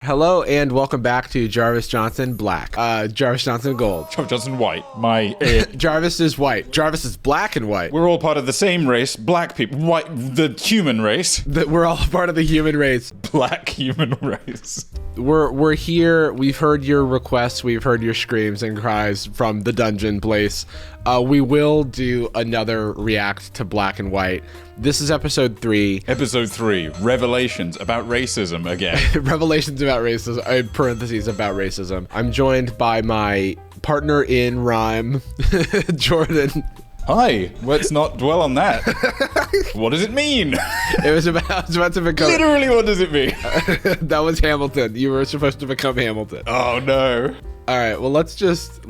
Hello and welcome back to Jarvis Johnson Black. Jarvis Johnson Gold. Jarvis Johnson White. Jarvis is white. Jarvis is black and white. We're all part of the same race. Black people. White. The human race. We're all part of the human race. Black human race. We're here. We've heard your requests. We've heard your screams and cries from the dungeon place. We will do another react to Black and White. This is episode 3. Episode 3. Revelations about racism again. Revelations about racism, in parentheses, about racism. I'm joined by my partner in rhyme, Jordan. Hi. Let's not dwell on that. What does it mean? I was about to become... Literally, what does it mean? That was Hamilton. You were supposed to become Hamilton. Oh, no. All right, well, let's just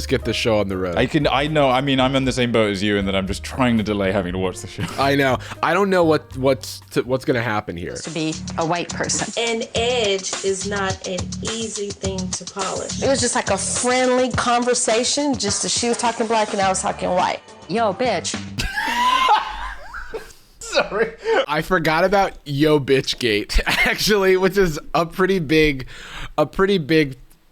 get this show on the road. I know. I mean, I'm in the same boat as you in that I'm just trying to delay having to watch the show. I know. I don't know what's going to happen here. To be a white person. An edge is not an easy thing to polish. It was just like a friendly conversation, just as she was talking black and I was talking white. Yo, bitch. Sorry. I forgot about Yo Bitch Gate, actually, which is a pretty big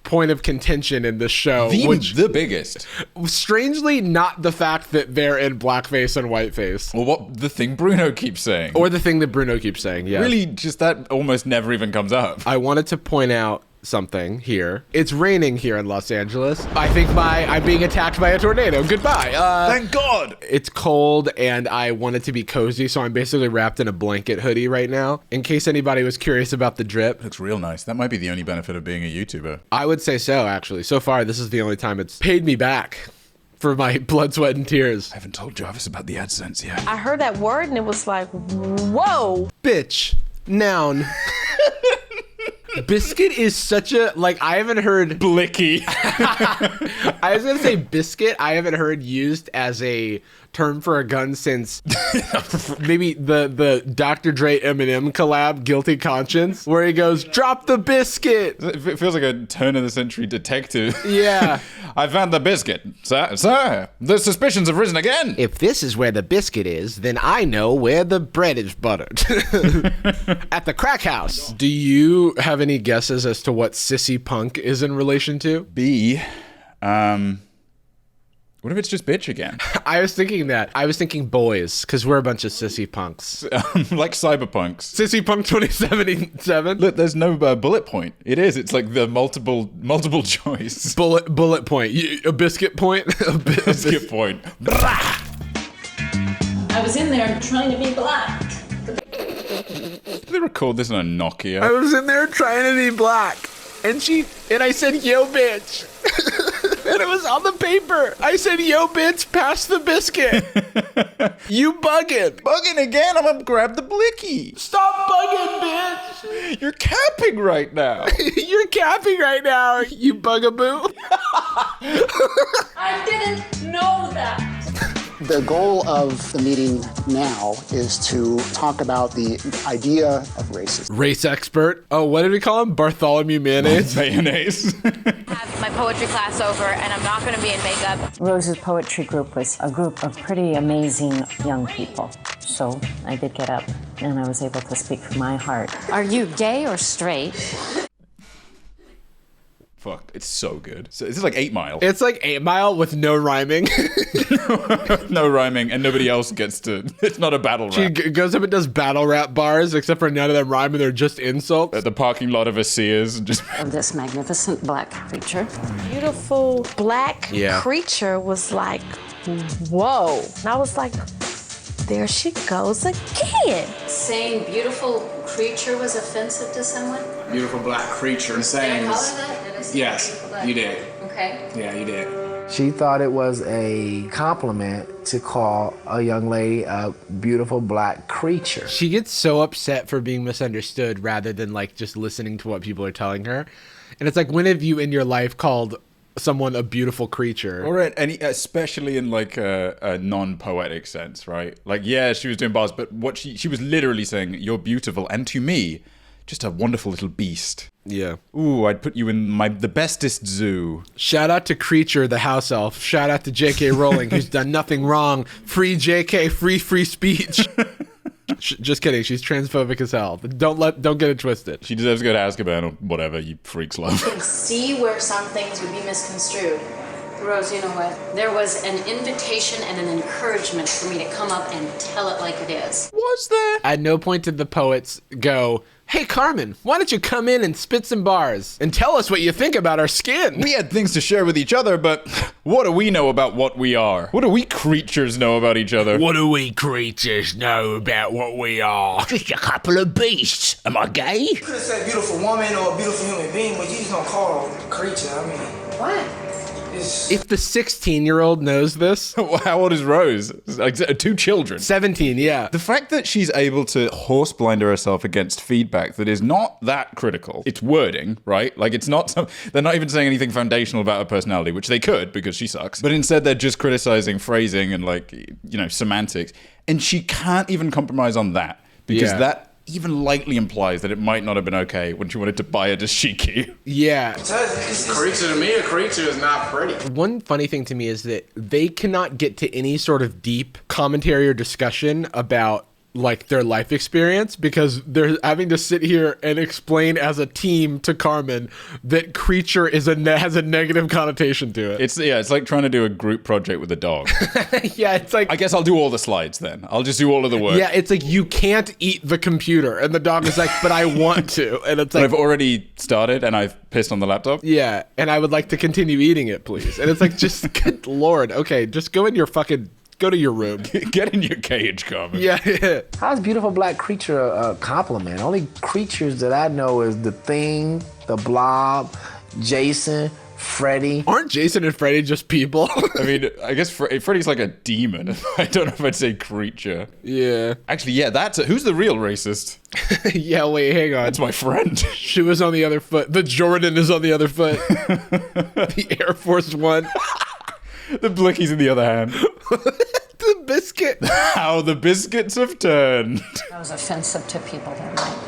point of contention in the show. The biggest. Strangely, not the fact that they're in blackface and whiteface. Well, what the thing Bruno keeps saying. Or the thing that Bruno keeps saying, yeah. Really, just that almost never even comes up. I wanted to point out something here. It's raining here in Los Angeles. I think I'm being attacked by a tornado. Goodbye. Thank God. It's cold and I want it to be cozy, so I'm basically wrapped in a blanket hoodie right now. In case anybody was curious about the drip. Looks real nice. That might be the only benefit of being a YouTuber. I would say so, actually. So far, this is the only time it's paid me back for my blood, sweat, and tears. I haven't told Jarvis about the AdSense yet. I heard that word and it was like, whoa. Bitch. Noun. Biscuit is such a, I haven't heard... Blicky. I was going to say biscuit. I haven't heard used as a term for a gun since maybe the Dr. Dre Eminem collab, Guilty Conscience, where he goes, drop the biscuit. It feels like a turn-of-the-century detective. Yeah. I found the biscuit. Sir, the suspicions have risen again. If this is where the biscuit is, then I know where the bread is buttered. At the crack house. Do you have any guesses as to what sissy punk is in relation to? B, what if it's just bitch again? I was thinking that. I was thinking boys, because we're a bunch of sissy punks. Like cyberpunks. Sissy Punk 2077? Look, there's no bullet point. It is. It's like the multiple choice. Bullet point. A biscuit point? A Biscuit point. I was in there trying to be black. Did they record this on a Nokia? I was in there trying to be black. And I said, yo, bitch. And it was on the paper. I said, yo, bitch, pass the biscuit. You bugging. Bugging again? I'm gonna grab the blicky. Stop bugging, bitch. You're capping right now. You're capping right now, you bugaboo. I didn't know that. The goal of the meeting now is to talk about the idea of racism. Race expert. Oh, what did we call him? Bartholomew Mayonnaise? Mayonnaise. I have my poetry class over and I'm not going to be in makeup. Rose's poetry group was a group of pretty amazing young people. So I did get up and I was able to speak from my heart. Are you gay or straight? Fuck, it's so good. So this is like 8 Mile. It's like 8 Mile with no rhyming. No rhyming, and nobody else gets to. It's not a battle rap. She goes up and does battle rap bars, except for none of them rhyme and they're just insults. At the parking lot of a Sears, and just. Of this magnificent black creature. Beautiful black creature was like, whoa. And I was like, there she goes again. Saying beautiful creature was offensive to someone? Beautiful black creature. Saying, yes, you did. Okay. Yeah, you did. She thought it was a compliment to call a young lady a beautiful black creature. She gets so upset for being misunderstood rather than just listening to what people are telling her. And it's like, when have you in your life called someone a beautiful creature? Or especially in a non-poetic sense, right? She was doing bars, but what she was literally saying, you're beautiful, and to me, just a wonderful little beast. Yeah. Ooh, I'd put you in the bestest zoo. Shout out to Creature, the house elf. Shout out to J.K. Rowling, who's done nothing wrong. Free J.K., free speech. Just kidding. She's transphobic as hell. Don't get it twisted. She deserves to go to Azkaban or whatever you freaks love. See where some things would be misconstrued. Rose, you know what? There was an invitation and an encouragement for me to come up and tell it like it is. Was there? At no point did the poets go, hey, Carmen, why don't you come in and spit some bars and tell us what you think about our skin? We had things to share with each other, but what do we know about what we are? What do we creatures know about each other? What do we creatures know about what we are? Just a couple of beasts. Am I gay? You could have said beautiful woman or a beautiful human being, but you just don't call her a creature. I mean, What? If the 16-year-old knows this... How old is Rose? Like 2 children. 17, yeah. The fact that she's able to horse blinder herself against feedback that is not that critical. It's wording, right? Like, it's not... They're not even saying anything foundational about her personality, which they could, because she sucks. But instead, they're just criticizing phrasing and, like, you know, semantics. And she can't even compromise on that. Because that even lightly implies that it might not have been okay when she wanted to buy a dashiki. Yeah. Creature to me, a creature is not pretty. One funny thing to me is that they cannot get to any sort of deep commentary or discussion about like their life experience because they're having to sit here and explain as a team to Carmen that creature is has a negative connotation to it. It's like trying to do a group project with a dog. Yeah, it's like, I guess I'll do all the slides then. I'll just do all of the work. Yeah, it's like you can't eat the computer and the dog is like, but I want to. And it's like, I've already started and I've pissed on the laptop. Yeah, and I would like to continue eating it, please. And it's like, just good Lord, okay, just go in your fucking go to your room. Get in your cage, Carmen. Yeah. How's beautiful black creature a compliment? Only creatures that I know is the Thing, the Blob, Jason, Freddy. Aren't Jason and Freddy just people? I mean, I guess Freddy's like a demon. I don't know if I'd say creature. Yeah. Actually, yeah, who's the real racist? Yeah, wait, hang on. That's my friend. She was on the other foot. The Jordan is on the other foot. The Air Force One. The Blicky's in the other hand. The Biscuit. How the biscuits have turned. That was offensive to people that night.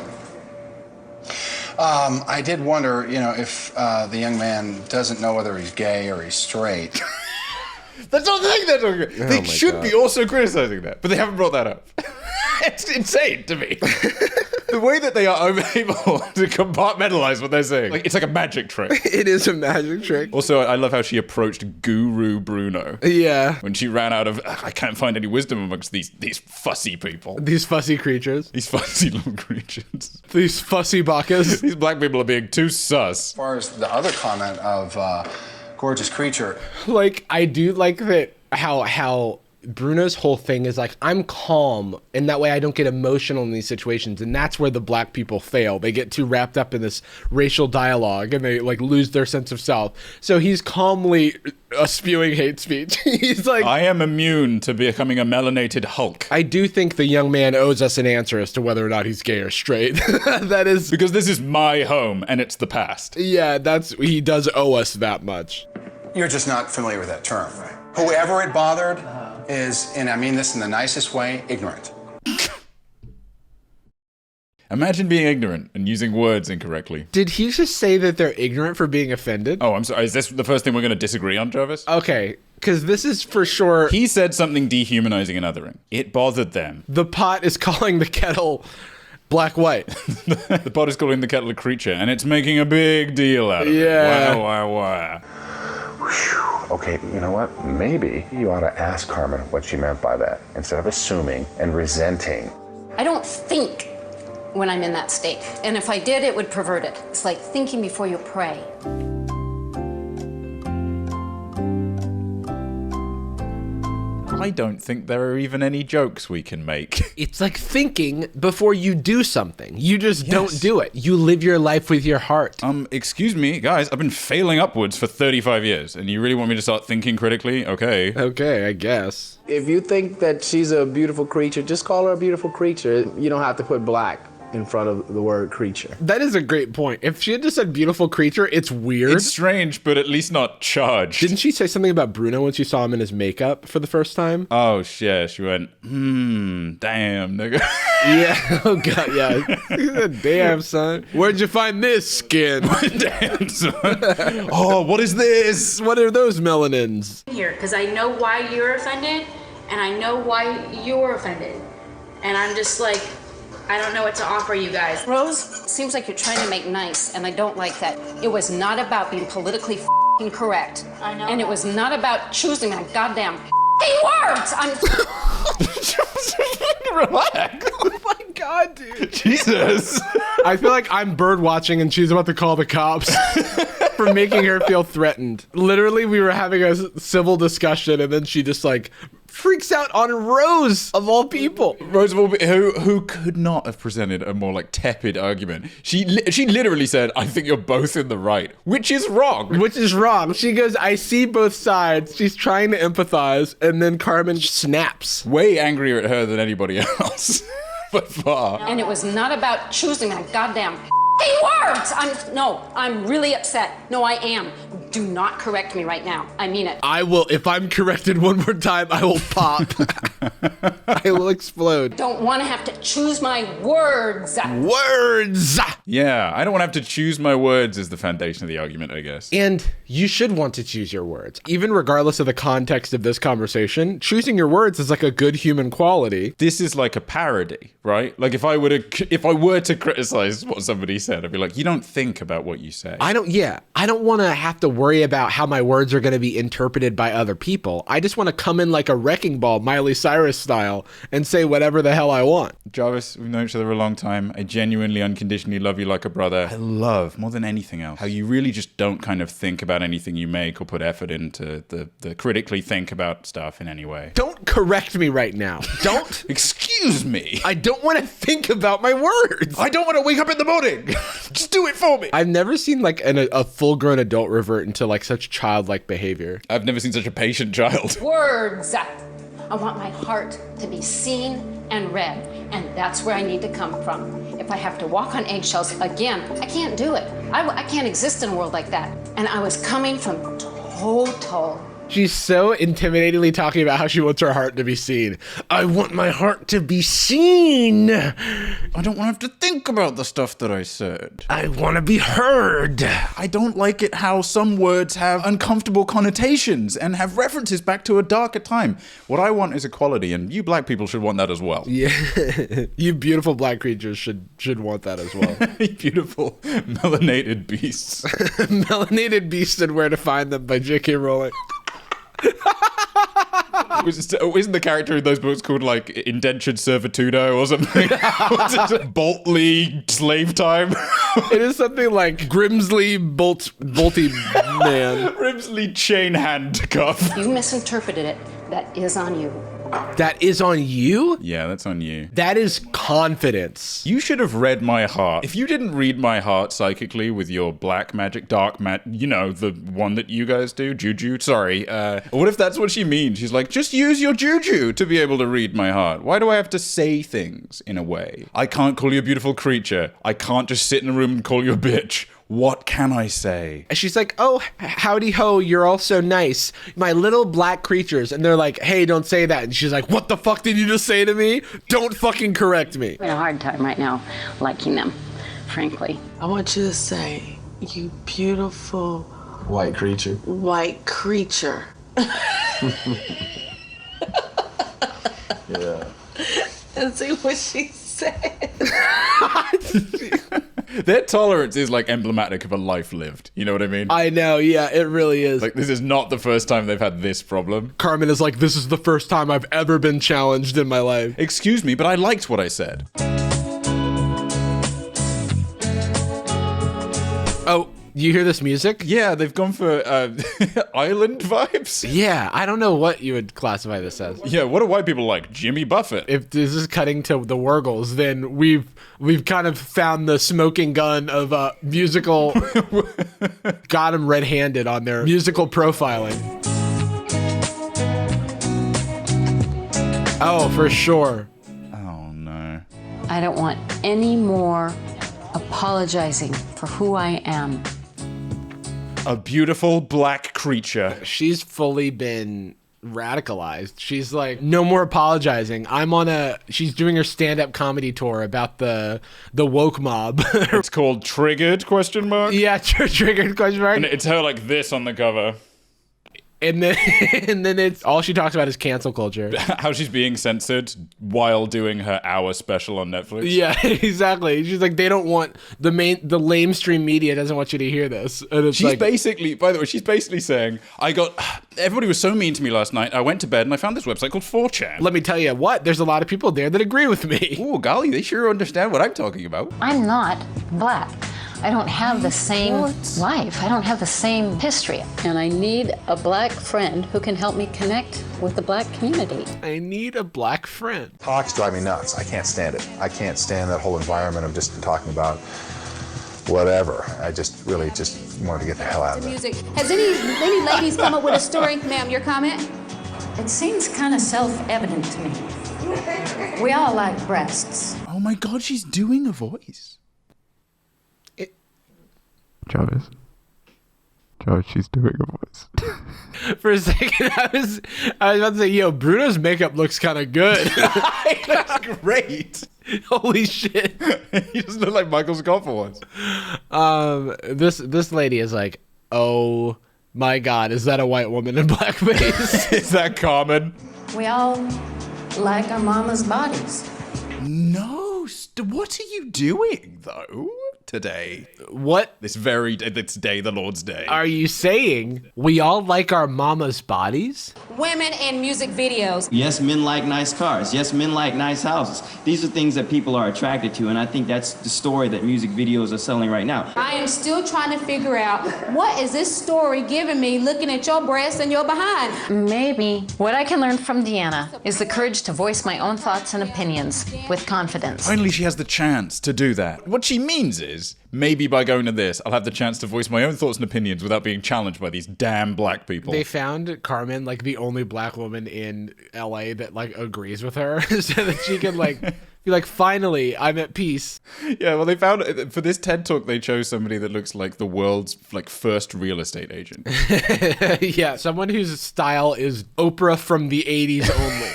I did wonder, you know, if the young man doesn't know whether he's gay or he's straight. That's not the thing they're talking about. They should be also criticizing that, but they haven't brought that up. It's insane to me. The way that they are able to compartmentalize what they're saying. Like, it's like a magic trick. It is a magic trick. Also, I love how she approached Guru Bruno. Yeah. When she ran out of, I can't find any wisdom amongst these fussy people. These fussy creatures. These fussy little creatures. These fussy bakas. These black people are being too sus. As far as the other comment of gorgeous creature. Like, I do like that how Bruno's whole thing is like, I'm calm, and that way I don't get emotional in these situations, and that's where the black people fail. They get too wrapped up in this racial dialogue, and they like lose their sense of self. So he's calmly spewing hate speech. He's like, I am immune to becoming a melanated Hulk. I do think the young man owes us an answer as to whether or not he's gay or straight. That is because this is my home, and it's the past. Yeah, he does owe us that much. You're just not familiar with that term. Whoever it bothered is, and I mean this in the nicest way, ignorant. Imagine being ignorant and using words incorrectly. Did he just say that they're ignorant for being offended? Oh, I'm sorry. Is this the first thing we're going to disagree on, Jarvis? Okay, because this is for sure. He said something dehumanizing and othering. It bothered them. The pot is calling the kettle black-white. The pot is calling the kettle a creature, and it's making a big deal out of it. Yeah. Wow. Okay, you know what? Maybe you ought to ask Carmen what she meant by that, instead of assuming and resenting. I don't think when I'm in that state. And if I did, it would pervert it. It's like thinking before you pray. I don't think there are even any jokes we can make. It's like thinking before you do something. You just don't do it. You live your life with your heart. Excuse me, guys, I've been failing upwards for 35 years, and you really want me to start thinking critically? Okay. Okay, I guess. If you think that she's a beautiful creature, just call her a beautiful creature. You don't have to put black in front of the word creature. That is a great point. If she had just said beautiful creature, it's weird. It's strange, but at least not charged. Didn't she say something about Bruno when she saw him in his makeup for the first time? Oh, yeah. She went, damn, nigga. Yeah. Oh, God, yeah. She said, damn, son. Where'd you find this skin? Damn, son. Oh, what is this? What are those melanins? Here, because I know why you're offended, and I know why you're offended. And I'm just like, I don't know what to offer you guys. Rose, seems like you're trying to make nice, and I don't like that. It was not about being politically f***ing correct. I know. And it was not about choosing my goddamn f***ing words. Relax. Oh my God, dude. Jesus. I feel like I'm bird watching and she's about to call the cops for making her feel threatened. Literally, we were having a civil discussion and then she just like freaks out on Rose of all people. Rose of all who could not have presented a more like tepid argument. She literally said, "I think you're both in the right," which is wrong. Which is wrong. She goes, "I see both sides." She's trying to empathize, and then Carmen snaps. Way angrier at her than anybody else. By far. And it was not about choosing my goddamn words. I'm really upset. No, I am. Do not correct me right now. I mean it. I will. If I'm corrected one more time, I will pop. I will explode. Don't want to have to choose my words. Words! Yeah, I don't want to have to choose my words is the foundation of the argument, I guess. And you should want to choose your words. Even regardless of the context of this conversation, choosing your words is like a good human quality. This is like a parody, right? Like if I were to criticize what somebody said, I'd be like, you don't think about what you say. I don't want to have to worry about how my words are going to be interpreted by other people. I just want to come in like a wrecking ball, Miley Cyrus style, and say whatever the hell I want. Jarvis, we've known each other a long time. I genuinely, unconditionally love you like a brother. I love, more than anything else, how you really just don't kind of think about anything you make or put effort into the critically think about stuff in any way. Don't correct me right now. Don't. Excuse me. I don't want to think about my words. I don't want to wake up in the morning. Just do it for me. I've never seen like a full-grown adult revert into like such childlike behavior. I've never seen such a patient child. Words. I want my heart to be seen and read, and that's where I need to come from. If I have to walk on eggshells again, I can't do it. I can't exist in a world like that. And I was coming from total. She's so intimidatingly talking about how she wants her heart to be seen. I want my heart to be seen. I don't want to have to think about the stuff that I said. I want to be heard. I don't like it how some words have uncomfortable connotations and have references back to a darker time. What I want is equality, and you black people should want that as well. Yeah, you beautiful black creatures should want that as well. Beautiful melanated beasts. Melanated Beasts and Where to Find Them by J.K. Rowling. Isn't the character in those books called like Indentured Servitudo or something? Boltley Slave Time? It is something like Grimsley Bolty Man. Grimsley Chain Handcuff. You misinterpreted it. That is on you. That is on you? Yeah, that's on you. That is confidence. You should have read my heart. If you didn't read my heart psychically with your black magic, dark magic, you know, the one that you guys do, juju, sorry. What if that's what she means? She's like, just use your juju to be able to read my heart. Why do I have to say things in a way? I can't call you a beautiful creature. I can't just sit in a room and call you a bitch. What can I say? She's like, oh, howdy ho, you're all so nice. My little black creatures. And they're like, hey, don't say that. And she's like, what the fuck did you just say to me? Don't fucking correct me. I'm having a hard time right now liking them, frankly. I want you to say, you beautiful White creature. white creature. Yeah. And see what she said. Their tolerance is like emblematic of a life lived. You know what I mean? I know, yeah, it really is. Like, this is not the first time they've had this problem. Carmen is like, this is the first time I've ever been challenged in my life. Excuse me, but I liked what I said. Oh, you hear this music? Yeah, they've gone for island vibes. Yeah, I don't know what you would classify this as. Yeah, what do white people like? Jimmy Buffett. If this is cutting to the Wurgles, then we've kind of found the smoking gun of musical. Got them red-handed on their musical profiling. Oh, for sure. Oh no. I don't want any more apologizing for who I am. A beautiful black creature. She's fully been radicalized. She's like, no more apologizing. She's doing her stand-up comedy tour about the woke mob. It's called Triggered, question mark? Yeah, Triggered, question mark. And it's her like this on the cover. And then it's all she talks about is cancel culture. How she's being censored while doing her hour special on Netflix. Yeah, exactly. She's like, they don't want the lamestream media doesn't want you to hear this. And it's she's basically, by the way, she's basically saying, everybody was so mean to me last night. I went to bed and I found this website called 4chan. Let me tell you what, there's a lot of people there that agree with me. Oh, golly, they sure understand what I'm talking about. I'm not black. I don't have the same life. I don't have the same history. And I need a black friend who can help me connect with the black community. I need a black friend. Talks drive me nuts. I can't stand it. I can't stand that whole environment of just talking about whatever. I just really wanted to get the hell out of it. Music. Has any ladies come up with a story? Ma'am, your comment? It seems kind of self-evident to me. We all like breasts. Oh my God, she's doing a voice. Travis, she's doing a voice. For a second, I was about to say, yo, Bruno's makeup looks kind of good. That's great. Holy shit. He doesn't look like Michael Scott for once. This lady is like, oh my God, is that a white woman in blackface? Is that common? We all like our mama's bodies. No, what are you doing though? Today. What? This day, the Lord's Day. Are you saying we all like our mama's bodies? Women in music videos. Yes, men like nice cars. Yes, men like nice houses. These are things that people are attracted to, and I think that's the story that music videos are selling right now. I am still trying to figure out, what is this story giving me looking at your breasts and your behind? Maybe what I can learn from Deanna is the courage to voice my own thoughts and opinions with confidence. Finally, she has the chance to do that. What she means is, maybe by going to this, I'll have the chance to voice my own thoughts and opinions without being challenged by these damn black people. They found Carmen, like, the only black woman in LA that, like, agrees with her so that she can, like, be like, finally, I'm at peace. Yeah, well, they found, for this TED Talk, they chose somebody that looks like the world's, like, first real estate agent. Yeah, someone whose style is Oprah from the 80s only.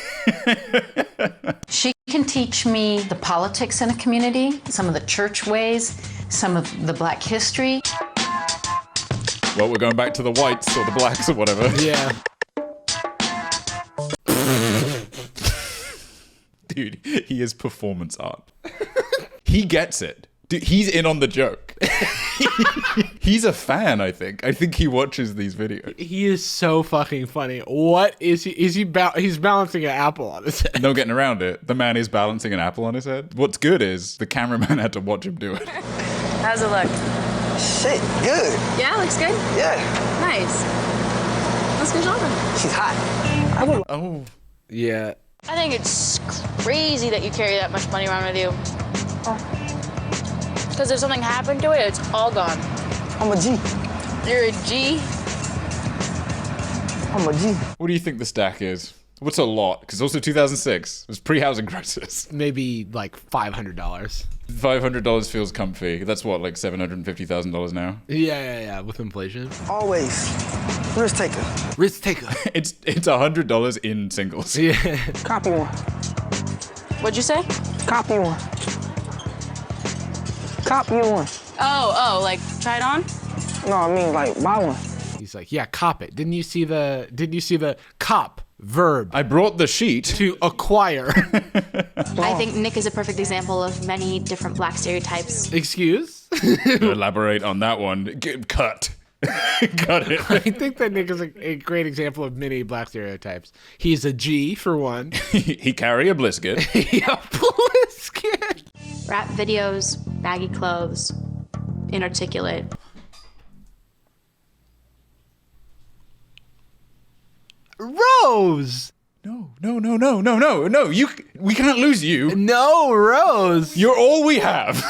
She can teach me the politics in a community, some of the church ways, some of the black history. Well, we're going back to the whites or the blacks or whatever. Yeah. Dude, he is performance art. He gets it. Dude, he's in on the joke. He's a fan, I think. I think he watches these videos. He is so fucking funny. What is he? He's balancing an apple on his head. No getting around it. The man is balancing an apple on his head. What's good is the cameraman had to watch him do it. How's it look? Shit, good. Yeah, looks good? Yeah. Nice. Let's go shopping. She's hot. Oh. Yeah. I think it's crazy that you carry that much money around with you. Because if something happened to it, it's all gone. I'm a G. You're a G? I'm a G. What do you think the stack is? What's a lot? Because also 2006 it was pre-housing crisis. Maybe like $500. $500 feels comfy. That's what, like $750,000 now? Yeah, with inflation. Always. Risk taker. Risk taker. It's $100 in singles. Yeah. Copy one. What'd you say? Copy one. Copy one. Oh, like try it on? No, I mean like buy one. He's like, yeah, cop it. Didn't you see the cop verb? I brought the sheet to acquire. I think Nick is a perfect example of many different black stereotypes. Excuse? Elaborate on that one. Cut. Got it. I think that Nick is a great example of many black stereotypes. He's a G, for one. He carry a blisket. A blisket. Rap videos, baggy clothes, inarticulate. Rose! No. We can't lose you. No, Rose. You're all we have.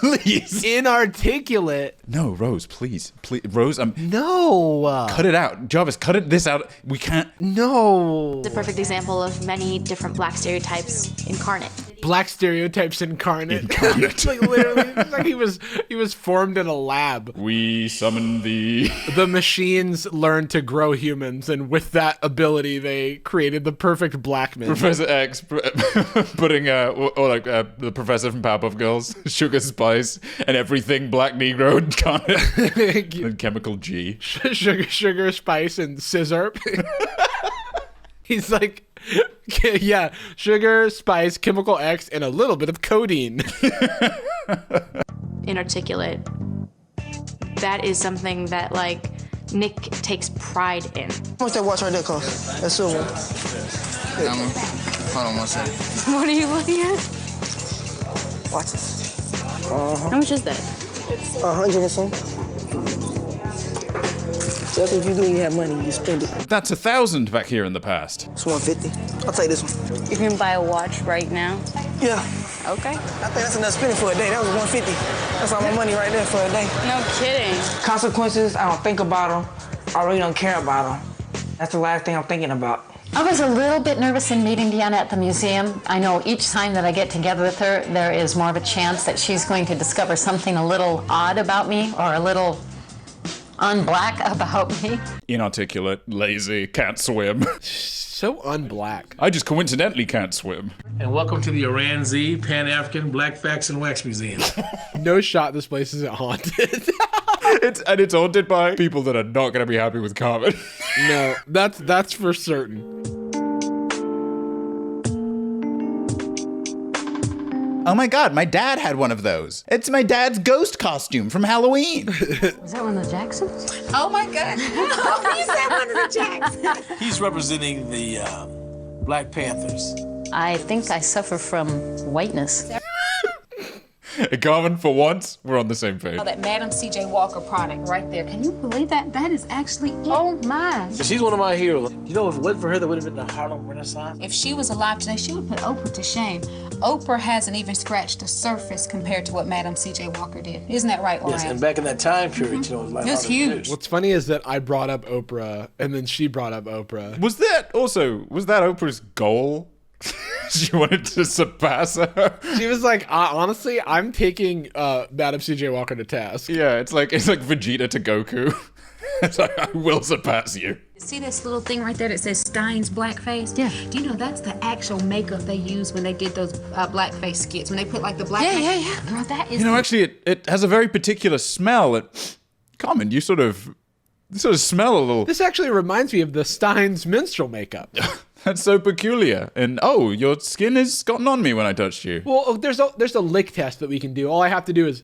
Please. Inarticulate. No, Rose, please. Rose, No. Cut it out. Jarvis, cut this out. We can't. No. It's a perfect example of many different black stereotypes incarnate. Black stereotypes incarnate. Like literally, it's like he was formed in a lab. We summon the... The machines learned to grow humans, and with that ability, they created the perfect black man. Professor X putting, the professor from Powerpuff Girls, Sugar Spice, and everything Black Negro incarnate. And Chemical G. Sugar Spice and Scissor. He's like, yeah, Sugar, Spice, Chemical X, and a little bit of codeine. Inarticulate. That is something that, like, Nick takes pride in. How much that watch right there cost? That's silver. Hold on one second. What are you looking at? Watch it. How much is that? 100 or something. That's what you do when you have money, you spend it. That's 1,000 back here in the past. It's 150. I'll take this one. You can buy a watch right now? Yeah. Okay. I think that's enough spending for a day. That was 150. That's all my money right there for a day. No kidding. Consequences, I don't think about them. I really don't care about them. That's the last thing I'm thinking about. I was a little bit nervous in meeting Deanna at the museum. I know each time that I get together with her, there is more of a chance that she's going to discover something a little odd about me or a little unblack about me. Inarticulate, lazy, can't swim. So unblack. I just coincidentally can't swim. And welcome to the Oranzi Pan-African Black Facts and Wax Museum. No shot this place isn't haunted. It's haunted by people that are not going to be happy with Carmen. No, that's for certain. Oh my god, my dad had one of those. It's my dad's ghost costume from Halloween. Is that one of the Jacksons? Oh my God. He's that one of the Jacksons. He's representing the Black Panthers. I think I suffer from whiteness. Carmen, for once, we're on the same page. Oh, that Madam C.J. Walker product right there. Can you believe that? That is actually, oh my. She's one of my heroes. You know, if it wasn't for her, there would have been the Harlem Renaissance. If she was alive today, she would put Oprah to shame. Oprah hasn't even scratched the surface compared to what Madam C.J. Walker did. Isn't that right, Orion? Yes, and back in that time period, you know, it was like... It was huge. What's funny is that I brought up Oprah, and then she brought up Oprah. Was that Oprah's goal? She wanted to surpass her. She was like, honestly, I'm taking Madam C.J. Walker to task. Yeah, it's like Vegeta to Goku. It's like, I will surpass you. See this little thing right there that says Stein's blackface? Yeah. Do you know that's the actual makeup they use when they did those blackface skits? When they put like the black... Yeah. Girl, that is... You know, actually, it has a very particular smell. Carmen, you sort of smell a little... This actually reminds me of the Stein's minstrel makeup. That's so peculiar. And oh, your skin has gotten on me when I touched you. Well, there's a lick test that we can do. All I have to do is...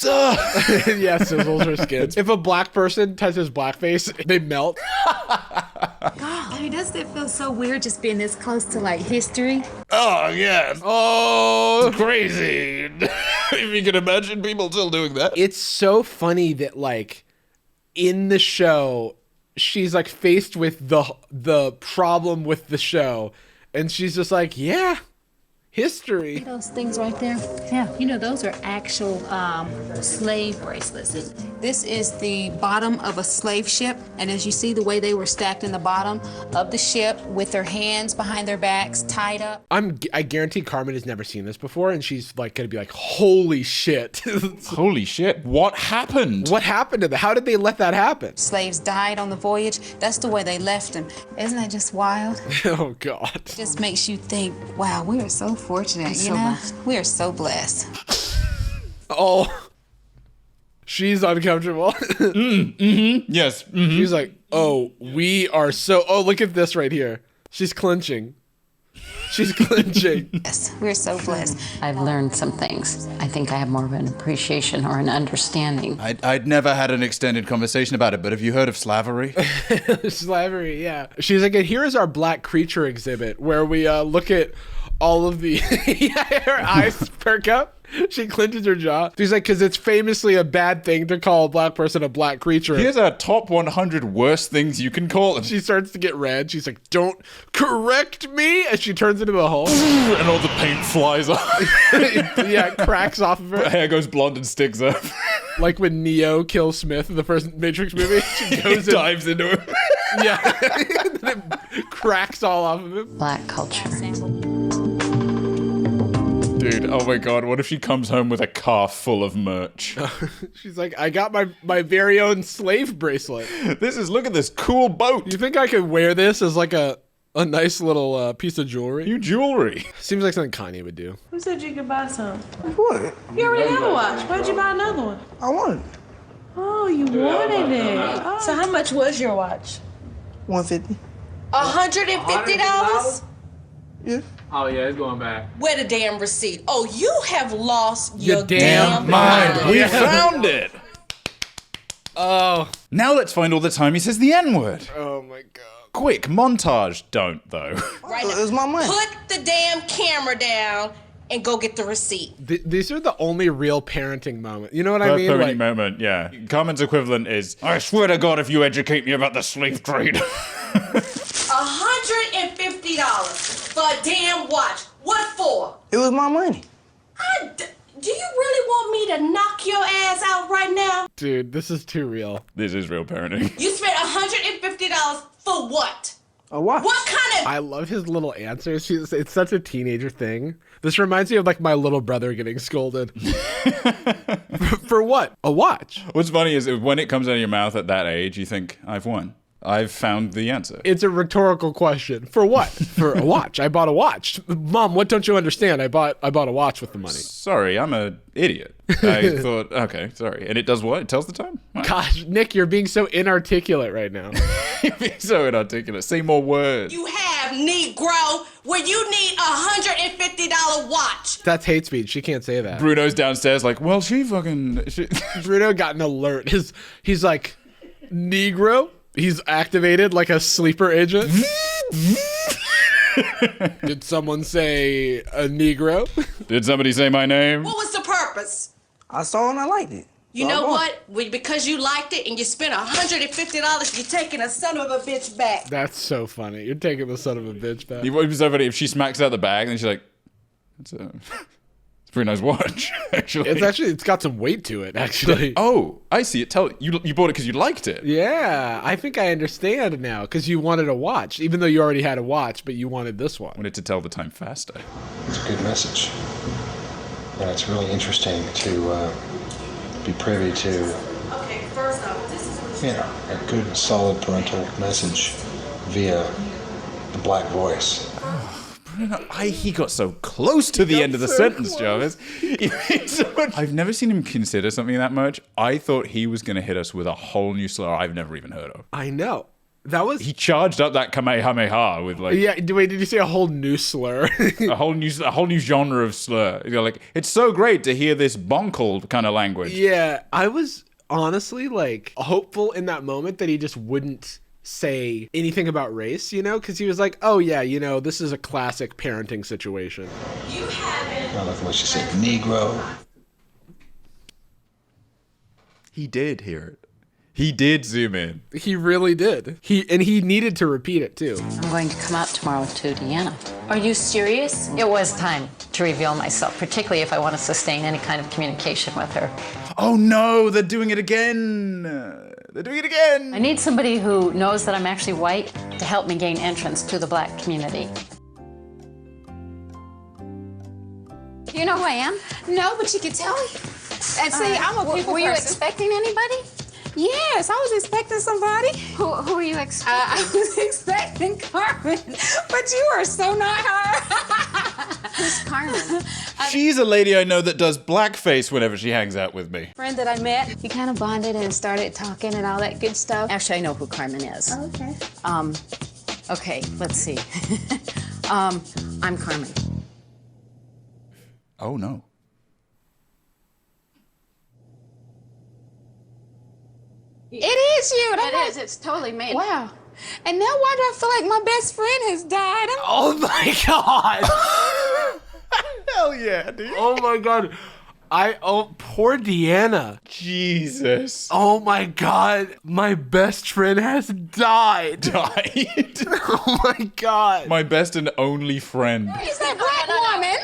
Yeah, sizzles her skin. If a black person touches blackface, they melt. God, I mean, doesn't it feel so weird just being this close to like history? Oh, yes. Oh, it's crazy. If you can imagine people still doing that. It's so funny that like in the show, she's like faced with the problem with the show, and she's just like, yeah, history. Those things right there. Yeah. You know, those are actual slave bracelets. This is the bottom of a slave ship, and as you see the way they were stacked in the bottom of the ship with their hands behind their backs tied up. I guarantee Carmen has never seen this before, and she's like gonna be like, holy shit. Holy shit, what happened? What happened to them? How did they let that happen? Slaves died on the voyage. That's the way they left them. Isn't that just wild? Oh God. It just makes you think, wow, we are so fortunate, you know? Blessed. We are so blessed. Oh, she's uncomfortable. Yes. Mm-hmm. She's like, oh, we are so, oh, look at this right here. She's clenching. She's clenching. Yes, we're so blessed. I've learned some things. I think I have more of an appreciation or an understanding. I'd never had an extended conversation about it, but have you heard of slavery? Slavery, yeah. She's like, and here is our black creature exhibit where we look at all of the, her eyes perk up. She clenches her jaw. She's like, because it's famously a bad thing to call a black person a black creature. Here's our top 100 worst things you can call them. She starts to get red. She's like, don't correct me. And she turns into the hole. And all the paint flies off. Yeah, it cracks off of her. Her hair goes blonde and sticks up. Like when Neo kills Smith in the first Matrix movie. She goes dives into him. Yeah. And it cracks all off of him. Black culture. Dude, oh my god, what if she comes home with a car full of merch? She's like, I got my very own slave bracelet. Look at this cool boat. You think I could wear this as like a nice little piece of jewelry? You jewelry. Seems like something Kanye would do. Who said you could buy some? What? You already have a watch. Why'd you buy another one? I wanted it. Oh, you wanted it. Oh. So how much was your watch? $150. $150? Yeah. Oh yeah, it's going back. Where the damn receipt? Oh, you have lost Your damn mind. We found it. Oh. Now let's find all the time he says the N-word. Oh my god. Quick, montage. Don't, though. Right It was my money. Put the damn camera down and go get the receipt. These are the only real parenting moments. You know what I mean? Like, moment, yeah. Carmen's equivalent is, I swear to God, if you educate me about the slave trade. $150 for a damn watch. What for? It was my money. Do you really want me to knock your ass out right now? Dude, this is too real. This is real parenting. You spent $150 for what? A watch. What kind of... I love his little answers. It's such a teenager thing. This reminds me of like my little brother getting scolded. For what? A watch. What's funny is when it comes out of your mouth at that age, you think, I've won. I've found the answer. It's a rhetorical question. For what? For a watch. I bought a watch. Mom, what don't you understand? I bought a watch with the money. Sorry, I'm an idiot. I thought, okay, sorry. And it does what? It tells the time? Wow. Gosh, Nick, you're being so inarticulate right now. You're being so inarticulate. Say more words. You have, Negro, where you need $150 watch. That's hate speech. She can't say that. Bruno's downstairs like, well, Bruno got an alert. He's like, Negro? He's activated like a sleeper agent. Did someone say a Negro? Did somebody say my name? What was the purpose? I saw it and I liked it. You know what? Because you liked it and you spent $150, you're taking a son of a bitch back. That's so funny. You're taking the son of a bitch back. It would be so funny if she smacks out the bag and she's like, it's a pretty nice watch, actually. It's got some weight to it, actually. Oh, I see it. You bought it because you liked it. Yeah, I think I understand now, because you wanted a watch, even though you already had a watch, but you wanted this one. Wanted to tell the time faster. It's a good message. And it's really interesting to be privy to, Okay, first off, this is what a good, solid parental message via the black voice. He got so close to the end of the sentence, Jarvis. I've never seen him consider something that much. I thought he was going to hit us with a whole new slur I've never even heard of. I know. He charged up that Kamehameha with like... Yeah, wait, did you say a whole new slur? a whole new genre of slur. Like, it's so great to hear this bonkle kind of language. Yeah, I was honestly like hopeful in that moment that he just wouldn't say anything about race, because he was like, oh yeah, this is a classic parenting situation. You haven't. I love what she said, Negro. He did hear it. He did zoom in. He really did. He needed to repeat it too. I'm going to come out tomorrow to Deanna. Are you serious? It was time to reveal myself, particularly if I want to sustain any kind of communication with her. Oh no, they're doing it again. They're doing it again. I need somebody who knows that I'm actually white to help me gain entrance to the black community. Do you know who I am? No, but you can tell me. And see, I'm a people person. Were you expecting anybody? Yes, I was expecting somebody. Who were you expecting? I was expecting Carmen, but you are so not her. Who's Carmen? She's a lady I know that does blackface whenever she hangs out with me. Friend that I met. We kind of bonded and started talking and all that good stuff. Actually, I know who Carmen is. Oh, okay. Okay, let's see. I'm Carmen. Oh no. It is you. It is. It's totally me. Wow. And now why do I feel like my best friend has died? Oh my god. Hell yeah, dude. Oh my god. Poor Deanna. Jesus. Oh my god. My best friend has died. Died? Oh my god. My best and only friend. Is that black woman?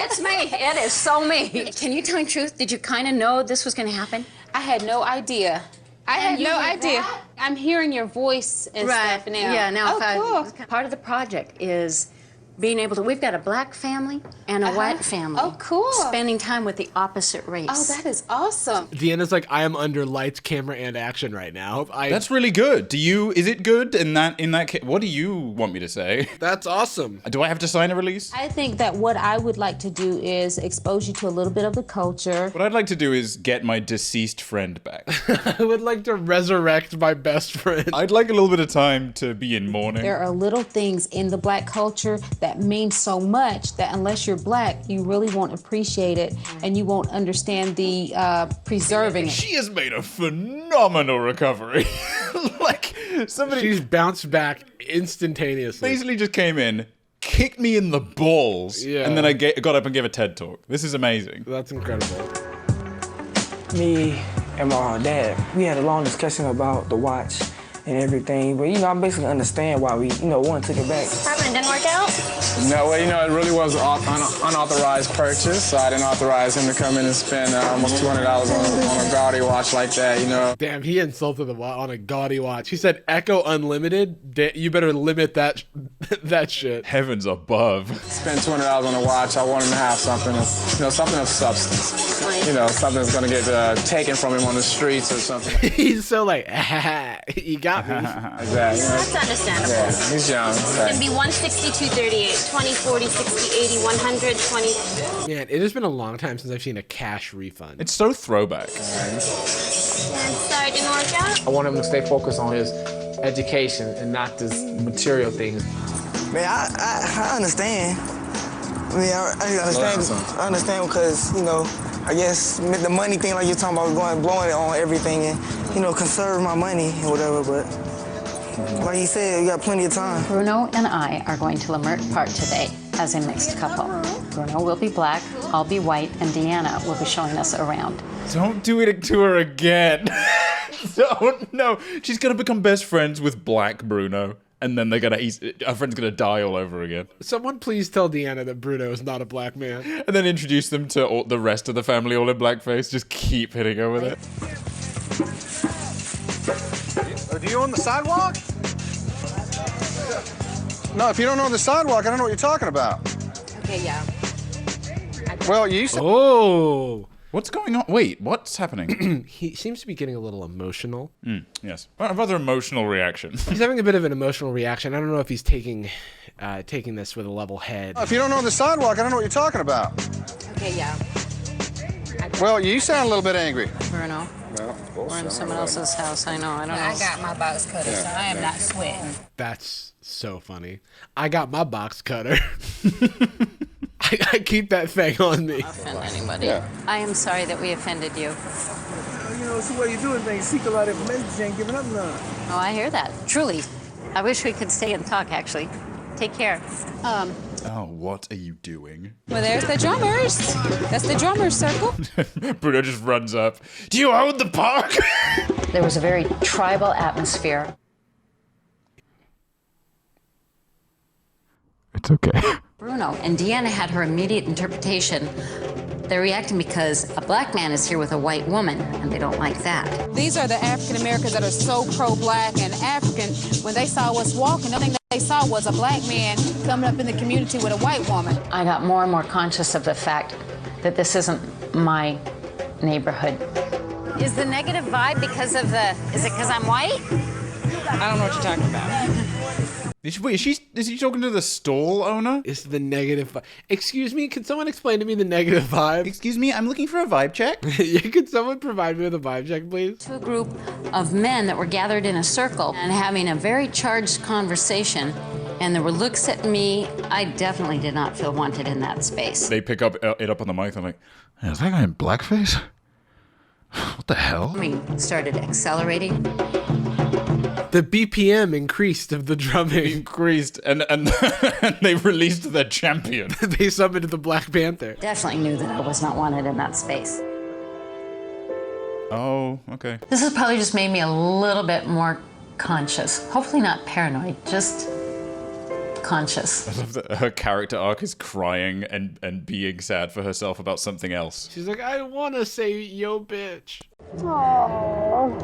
It's me. It is so me. Can you tell me the truth? Did you kind of know this was going to happen? I had no idea. I had no idea. I'm hearing your voice and stuff now. Yeah, now cool. part of the project is being able to, we've got a black family and a white family. Oh, cool. Spending time with the opposite race. Oh, that is awesome. Deanna's like, I am under lights, camera, and action right now. That's really good. Is it good in that case? What do you want me to say? That's awesome. Do I have to sign a release? I think that what I would like to do is expose you to a little bit of the culture. What I'd like to do is get my deceased friend back. I would like to resurrect my best friend. I'd like a little bit of time to be in mourning. There are little things in the black culture that mean so much that unless you're black, you really won't appreciate it and you won't understand the preserving it. She has made a phenomenal recovery. She's bounced back instantaneously. Basically just came in, kicked me in the balls, and then I got up and gave a TED talk. This is amazing. That's incredible. Me and my dad, we had a long discussion about the watch and everything, but I basically understand why we, one took it back. Happened, didn't work out? No, well, it really was an unauthorized purchase, so I didn't authorize him to come in and spend almost $200 on a gaudy watch like that, Damn, he insulted the watch on a gaudy watch. He said, Echo Unlimited, you better limit that shit. Heavens above. Spend $200 on a watch, I want him to have something of substance. Something that's going to get taken from him on the streets or something. He's so like, you got me. Exactly. That's understandable. Yeah, he's young. It can be 160, 238, 20, 40, 60, 80, 100, 20. Man, it has been a long time since I've seen a cash refund. It's so throwback. Sorry, didn't work out? I want him to stay focused on his education and not this material things. Man, I understand. I understand because, I guess the money thing, like you're talking about, blowing it on everything and, conserve my money and whatever, but like you said, you got plenty of time. Bruno and I are going to Lamert Park today as a mixed couple. Bruno will be black, I'll be white, and Deanna will be showing us around. Don't do it to her again. Don't, no. She's gonna become best friends with black Bruno. And then our friend's gonna die all over again. Someone please tell Deanna that Bruno is not a black man. And then introduce them to all the rest of the family all in blackface. Just keep hitting her with it. Do you own the sidewalk? No, if you don't own the sidewalk, I don't know what you're talking about. Okay, yeah. Well, you said... Oh! What's going on? Wait, what's happening? He seems to be getting a little emotional. Yes. A rather emotional reaction. He's having a bit of an emotional reaction. I don't know if he's taking this with a level head. If you don't own the sidewalk, I don't know what you're talking about. Okay, yeah. Well, you sound a little bit angry. Bruno, we're in someone else's house. I know. I don't know. I got my box cutter, so I am not sweating. That's so funny. I got my box cutter. I keep that thing on me. Offend anybody. I am sorry that we offended you. It's the way you doing things. Seek a lot of information, you ain't giving up none. Oh, I hear that. Truly. I wish we could stay and talk, actually. Take care. Oh, what are you doing? Well, there's the drummers. That's the drummers circle. Bruno just runs up. Do you own the park? There was a very tribal atmosphere. It's okay. Bruno and Deanna had her immediate interpretation. They're reacting because a black man is here with a white woman, and they don't like that. These are the African Americans that are so pro-black and African. When they saw us walking, the thing that they saw was a black man coming up in the community with a white woman. I got more and more conscious of the fact that this isn't my neighborhood. Is the negative vibe because of is it because I'm white? I don't know what you're talking about. Wait, is he talking to the stall owner? Is the negative vibe? Excuse me, can someone explain to me the negative vibe? Excuse me, I'm looking for a vibe check. Could someone provide me with a vibe check, please? To a group of men that were gathered in a circle and having a very charged conversation, and there were looks at me. I definitely did not feel wanted in that space. They pick up it up on the mic. I'm like, is that guy in blackface? What the hell? I mean, started accelerating. The BPM increased of the drumming. Increased, and they released their champion. They summoned the Black Panther. Definitely knew that I was not wanted in that space. Oh, okay. This has probably just made me a little bit more conscious. Hopefully not paranoid, just conscious. I love that her character arc is crying and being sad for herself about something else. She's like, I want to say yo bitch. Oh,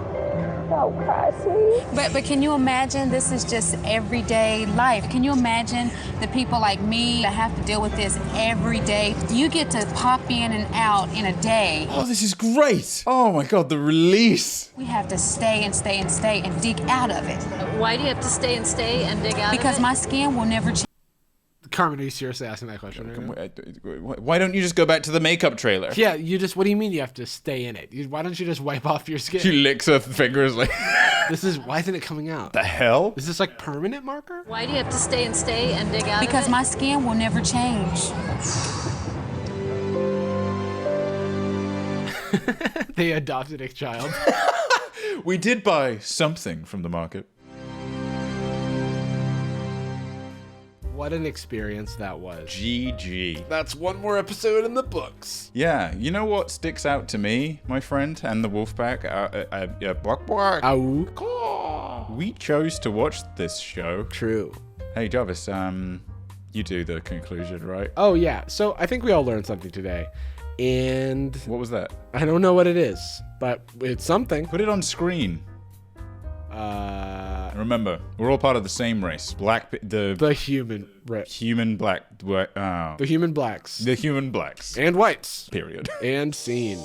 Don't cry, sweetie. But can you imagine this is just everyday life? Can you imagine the people like me that have to deal with this every day? You get to pop in and out in a day. Oh, this is great. Oh my God, the release. We have to stay and stay and stay and dig out of it. Why do you have to stay and stay and dig out of it? Because my skin will never change. Carmen, are you seriously asking that question right now? Why don't you just go back to the makeup trailer? Yeah, what do you mean you have to stay in it? Why don't you just wipe off your skin? She licks her fingers like... Why isn't it coming out? The hell? Is this like permanent marker? Why do you have to stay and stay and dig out of it? Because my skin will never change. They adopted a child. We did buy something from the market. What an experience that was. GG. That's one more episode in the books. Yeah, you know what sticks out to me, my friend, and the Wolfpack? We chose to watch this show. True. Hey, Jarvis, you do the conclusion, right? Oh, yeah. So I think we all learned something today. And... What was that? I don't know what it is, but it's something. Put it on screen. Remember, we're all part of the same race. The human race. Human black. The human blacks. The human blacks. And whites. Period. And scene.